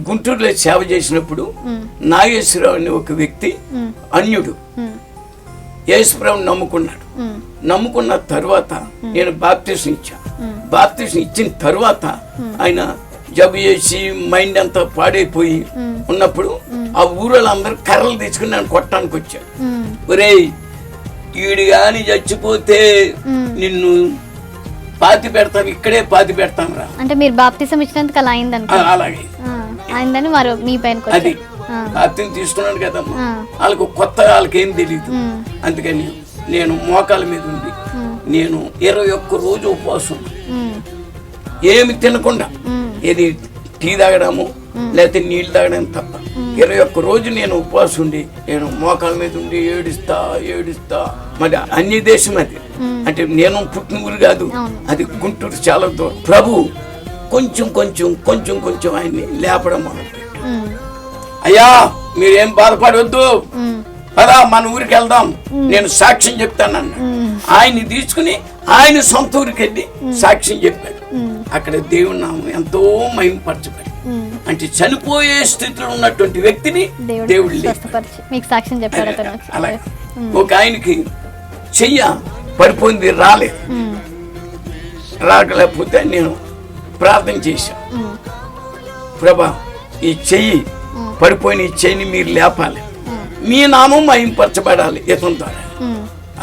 గుంటూరులో సేవ చేసినప్పుడు నాగేశ్వరరావు అనే ఒక వ్యక్తి అన్యుడు యేసుప్రభుని నమ్ముకున్నాడు. నమ్ముకున్న తర్వాత నేను బాప్తిసం ఇచ్చాను. బాప్తిసం ఇచ్చిన తర్వాత ఆయన జబ్బు చేసి మైండ్ అంతా పాడైపోయి ఉన్నప్పుడు ఆ ఊరిలో అందరూ కర్రలు తీసుకుని నన్ను కొట్టడానికి వచ్చాడు. ఒరేయ్, ఈడు గాని చచ్చిపోతే నిన్ను పాతి పెడతాం, ఇక్కడే పాతి పెడతాం రా అంటే మీరు బాప్తిసం ఇచ్చినందుకు అలా అయింది. అలాగే అయిందని మరి మీ పైన అది బాప్తిసం తీసుకున్నాడు కదమ్మా, వాళ్ళకు కొత్త వాళ్ళకేం తెలియదు. అందుకని నేను మోకాల మీద ఉండి నేను 21 రోజు ఉపవాసం, ఏమి తినకుండా, ఏది టీ తాగడము లేకపోతే నీళ్ళు తాగడం తప్ప 21 రోజు నేను ఉపవాసం ఉండి నేను మోకాల మీద ఉండి ఏడుస్తా. మరి అన్య దేశం అది, అంటే నేను పుట్టిన ఊరు కాదు, అది గుంటూరు చాలా దూరం. ప్రభు కొంచెం కొంచెం కొంచెం కొంచెం ఆయన్ని లేపడం మొదలుపెట్టు. అయ్యా మీరేం బాధపడవద్దు, పదా మన ఊరికి వెళ్దాం, నేను సాక్ష్యం చెప్తానన్న. ఆయన్ని తీసుకుని ఆయన సొంత ఊరికి వెళ్ళి సాక్ష్యం చెప్పాడు. అక్కడ దేవుని నామం ఎంతో మహిమపరచబడి, అంటే చనిపోయే స్థితిలో ఉన్నటువంటి వ్యక్తిని దేవుడు మీకు సాక్ష్యం చెప్పాడు. అలాగే ఒక ఆయనకి చెయ్య పడిపోయింది, రాకలేకపోతే నేను ప్రార్థన చేశాను. ప్రభా ఈ చెయ్యి పడిపోయిన ఈ చెయ్యిని మీరు లేపాలి, మీ నామం మహింపరచబడాలి ఇతని ద్వారా.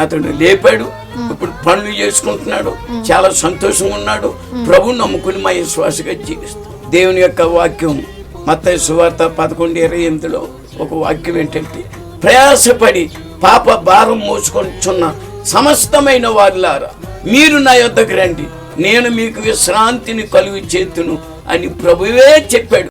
అతడు లేపాడు, ఇప్పుడు పనులు చేసుకుంటున్నాడు, చాలా సంతోషంగా ఉన్నాడు. ప్రభువుని నమ్ముకుని మా విశ్వాసగా జీవిస్తాడు. దేవుని యొక్క వాక్యం మత్తయి సువార్త 11:28లో ఒక వాక్యం ఏంటంటే, ప్రయాసపడి పాప భారం మోసుకొంటున్న సమస్తమైన వారిలారా మీరు నా యొద్దకు రండి, నేను మీకు విశ్రాంతిని కలుగు చేతును అని ప్రభువే చెప్పాడు.